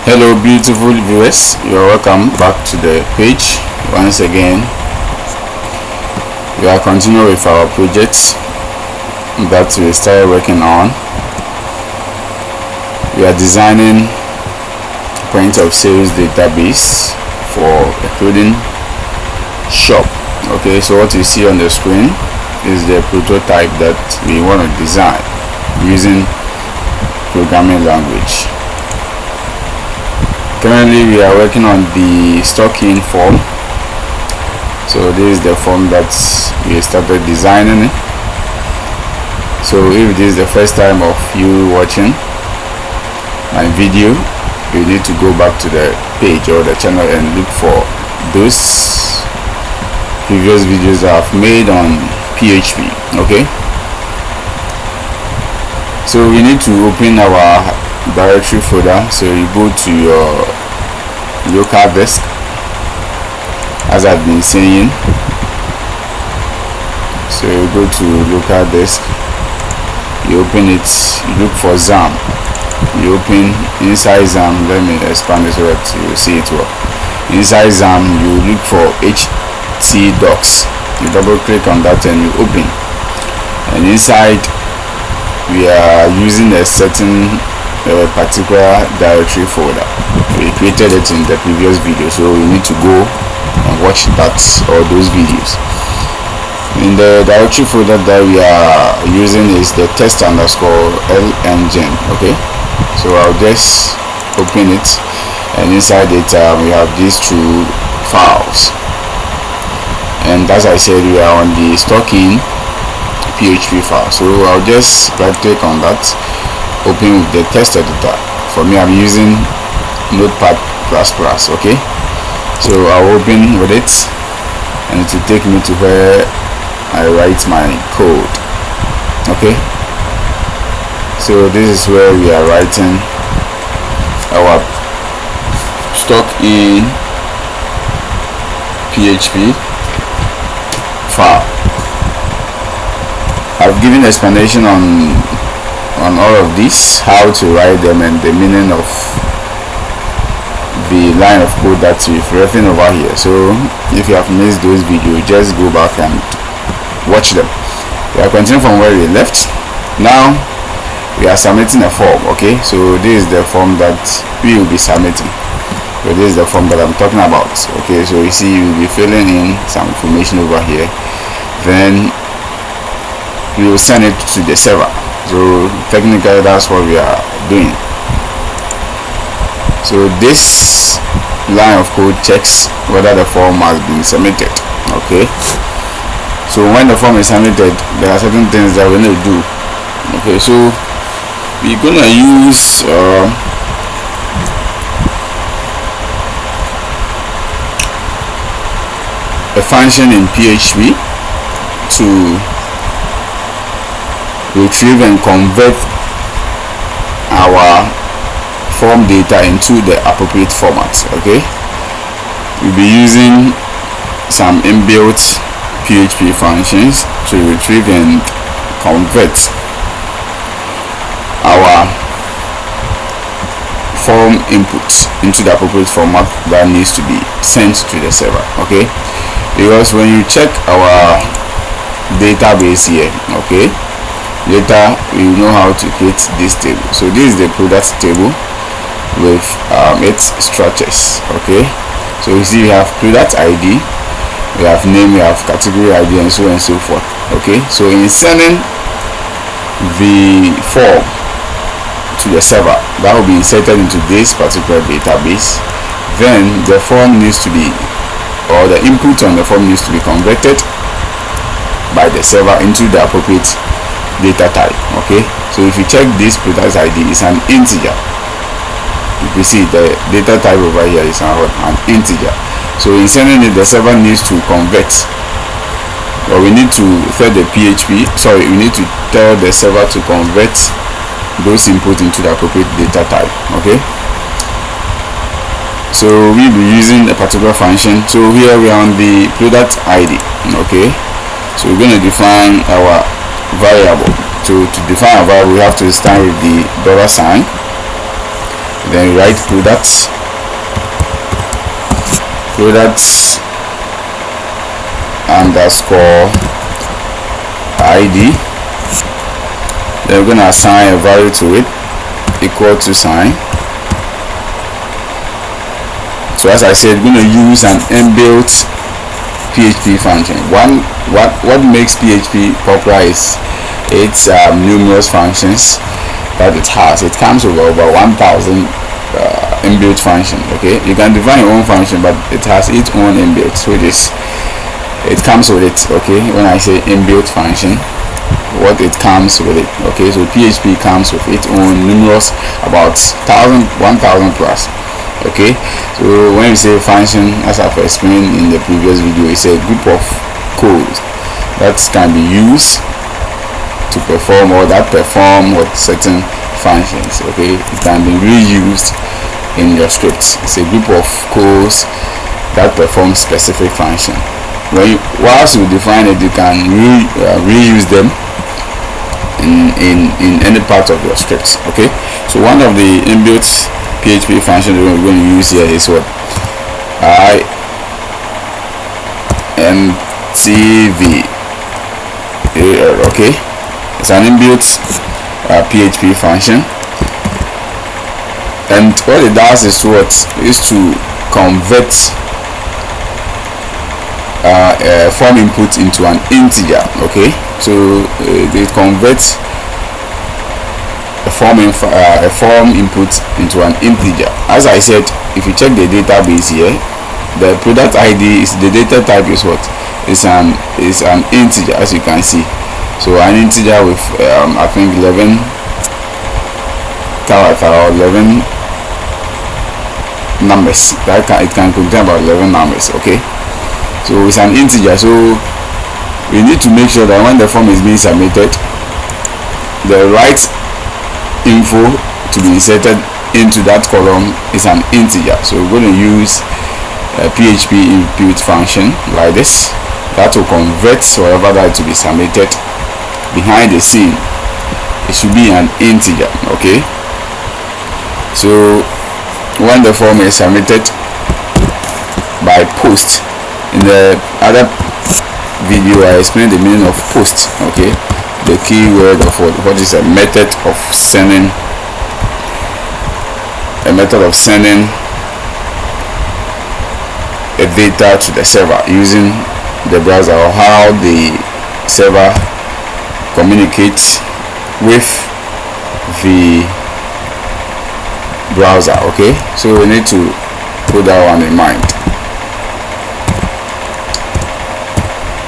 Hello beautiful viewers, you are welcome back to the page once again. We are continuing with our project that we started working on. We are designing point of sales database for a clothing shop. Okay, so what you see on the screen is the prototype that we want to design using programming language. Currently we are working on the stocking form, so this is the form that we started designing. So if this is the first time of you watching my video, you need to go back to the page or the channel and look for those previous videos that I've made on PHP. Okay, so we need to open our directory folder. So you go to your local disk, as I've been saying. So you go to local disk, you open it, you look for XAMPP, you open inside XAMPP. Let me expand this so that you see it well. Inside XAMPP you look for htdocs, you double click on that and you open, and inside we are using a certain particular directory folder. We created it in the previous video, so we need to go and watch that or those videos. In the directory folder that we are using is the test_lengine. Okay, so I'll just open it, and inside it we have these two files, and as I said, we are on the stocking PHP file. So I'll just right click on that, open with the text editor. For me, I'm using Notepad++. Okay, so I'll open with it, and it will take me to where I write my code. Okay, so this is where we are writing our stock in PHP file. I've given explanation on all of this, how to write them, and the meaning of the line of code that we've written over here. So if you have missed those videos, just go back and watch them. We are continuing from where we left. Now we are submitting a form. Okay, so this is the form that we will be submitting. So this is the form that I'm talking about. Okay, so you see, you will be filling in some information over here, then we will send it to the server. So technically that's what we are doing. So this line of code checks whether the form has been submitted. Okay, so when the form is submitted, there are certain things that we need to do. Okay, so we're gonna use a function in PHP to retrieve and convert our form data into the appropriate format. Okay, we'll be using some inbuilt PHP functions to retrieve and convert our form inputs into the appropriate format that needs to be sent to the server. Okay, because when you check our database here, okay, later we know how to create this table. So this is the product table with its structures. Okay, so you see we have product ID, we have name, we have category ID, and so on and so forth. Okay, so in sending the form to the server, that will be inserted into this particular database, then the form needs to be, or the input on the form needs to be converted by the server into the appropriate data type. Okay, so if you check this product ID, is an integer. You can see the data type over here is an integer. So in sending it, the server needs to convert, or we need to tell the PHP, sorry, we need to tell the server to convert those input into the appropriate data type. Okay, so we'll be using a particular function. So here we are on the product ID. Okay, so we're going to define our variable. To define a variable, we have to start with the $sign. then you write products underscore id. Then we're going to assign a value to it equal to sign. So as I said, we're going to use an inbuilt PHP function. What makes PHP popular is its numerous functions that it has. It comes with over 1,000 inbuilt function. Okay, you can define your own function, but it has its own inbuilt, which is it comes with it. Okay, when I say inbuilt function, what it comes with it. Okay, so PHP comes with its own numerous, about 1,000 plus. Okay, so when we say function, as I've explained in the previous video, it's a group of code that can be used to perform or that perform with certain functions. Okay, it can be reused in your scripts. It's a group of codes that perform specific function. Whilst you define it, you can reuse them in any part of your scripts. Okay, so one of the inbuilt PHP functions we're going to use here is what? IMTV. Okay, it's an inbuilt PHP function, and what it does is to convert a form input into an integer. Okay, so it converts a form input into an integer. As I said, if you check the database here, the product ID is the data type is what? Is an integer, as you can see. So an integer with I think 11 character or 11 numbers. It can contain about 11 numbers. Okay, so it's an integer, so we need to make sure that when the form is being submitted, the right info to be inserted into that column is an integer. So we're going to use a PHP input function like this that will convert whatever that to be submitted behind the scene. It should be an integer. Okay, so when the form is submitted by post, in the other video I explained the meaning of post. Okay, the key word of what is a method of sending a data to the server using the browser, or how the server communicates with the browser. Okay, so we need to put that one in mind.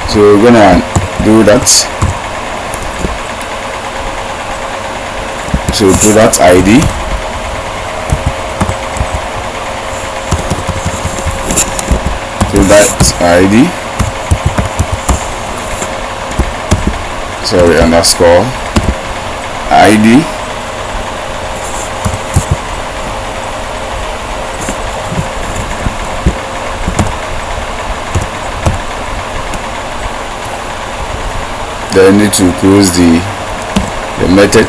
So we're gonna do that. So product ID, underscore ID, then need to close the method.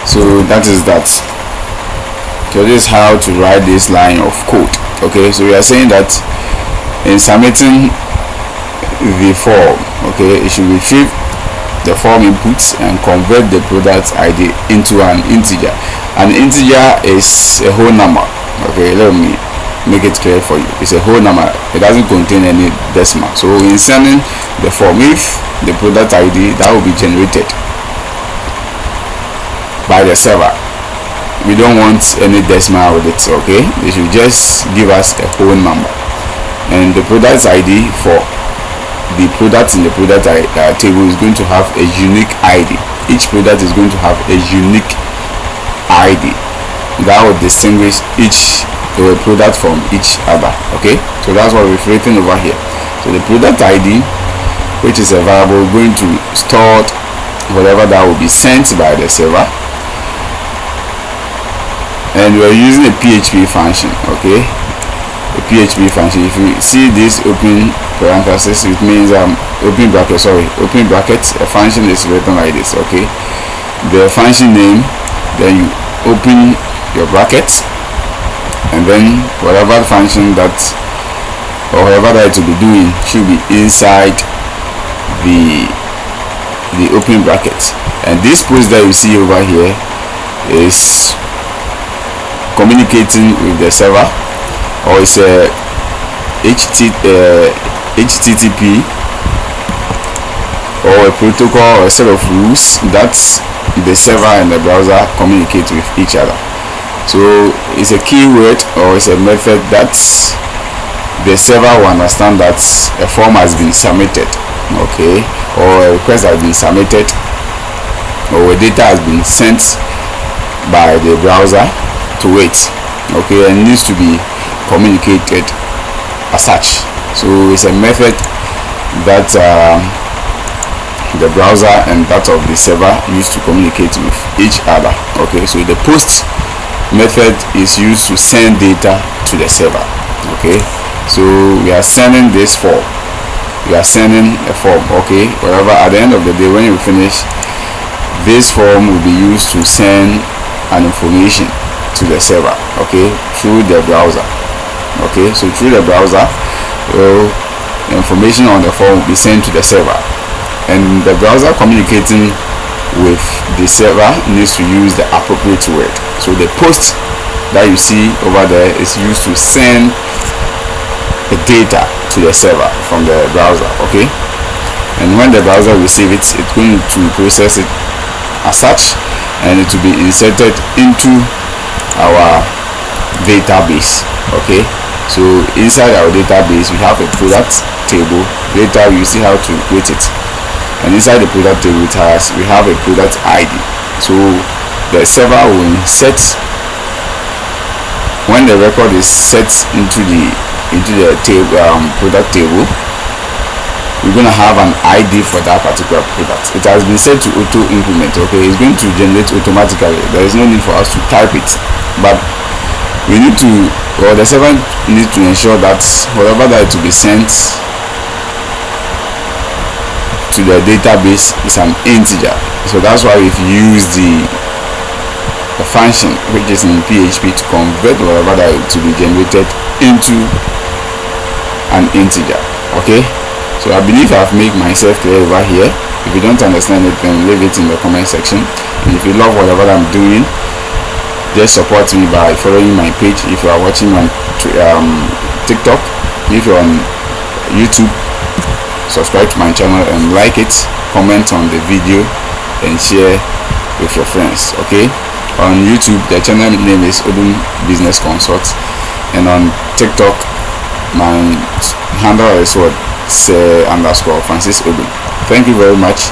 So that is that. So this is how to write this line of code. Okay, so we are saying that in submitting the form, okay, it should retrieve the form inputs and convert the product ID into an integer. An integer is a whole number. Okay, let me make it clear for you. It's a whole number. It doesn't contain any decimal. So in sending the form, if the product ID that will be generated by the server, we don't want any decimal with it. Okay, they should just give us a whole number, and the product ID for the product in the product table is going to have a unique ID. Each product is going to have a unique ID that will distinguish each product from each other. Okay, so that's what we've written over here. So the product ID, which is a variable, going to store whatever that will be sent by the server, and we're using a PHP function. Okay, a PHP function. If you see this open parenthesis, it means open bracket, open brackets. A function is written like this. Okay, the function name, then you open your brackets, and then whatever function that or whatever that it will be doing should be inside the open bracket. And this post that you see over here is communicating with the server, or it's a HTTP or a protocol or a set of rules that the server and the browser communicate with each other. So it's a keyword or it's a method that the server will understand that a form has been submitted, okay, or a request has been submitted, or data has been sent by the browser to it, okay, and needs to be communicated as such. So it's a method that the browser and that of the server use to communicate with each other. Okay, so the post method is used to send data to the server. Okay, so we are sending this form, we are sending a form, okay, whatever. At the end of the day, when you finish, this form will be used to send an information to the server, okay, through the browser. Okay, so through the browser, information on the form will be sent to the server, and the browser communicating with the server needs to use the appropriate word. So the post that you see over there is used to send the data to the server from the browser. Okay, and when the browser receives it, it's going to process it as such, and it will be inserted into our database. Okay, so inside our database we have a product table. Later you see how to create it, and inside the product table we have a product ID. So the server will insert, when the record is set into the table, product table, we're going to have an ID for that particular product. It has been set to auto implement. Okay, it's going to generate automatically. There is no need for us to type it, but we need to, or the server needs to ensure that whatever that to be sent to the database is an integer. So that's why we've used the function which is in PHP to convert whatever that to be generated into an integer. Okay, so I believe I've made myself clear over here. If you don't understand it, then leave it in the comment section. And if you love whatever I'm doing, just support me by following my page. If you are watching on TikTok, if you're on YouTube, subscribe to my channel and like it, comment on the video and share with your friends. Okay, on YouTube the channel name is Odum Business Consult, and on TikTok my handle is _Francis Odum. Thank you very much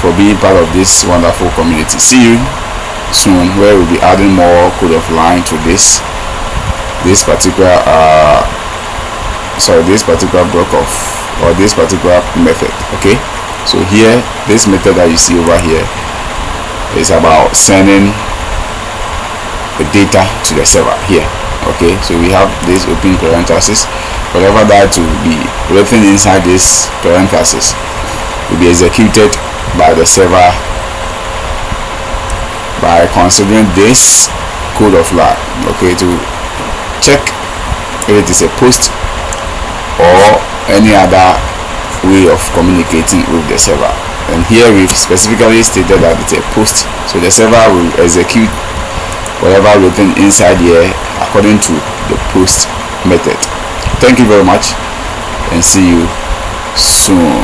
for being part of this wonderful community. See you soon, where we'll be adding more code of line to this particular block of, or this particular method. Okay, so here, this method that you see over here is about sending the data to the server here. Okay, so we have this open parenthesis. Whatever that will be written inside this parenthesis will be executed by the server by considering this code of line, okay, to check if it is a post or any other way of communicating with the server. And here we've specifically stated that it's a post, so the server will execute whatever written inside here according to the post method. Thank you very much, and see you soon.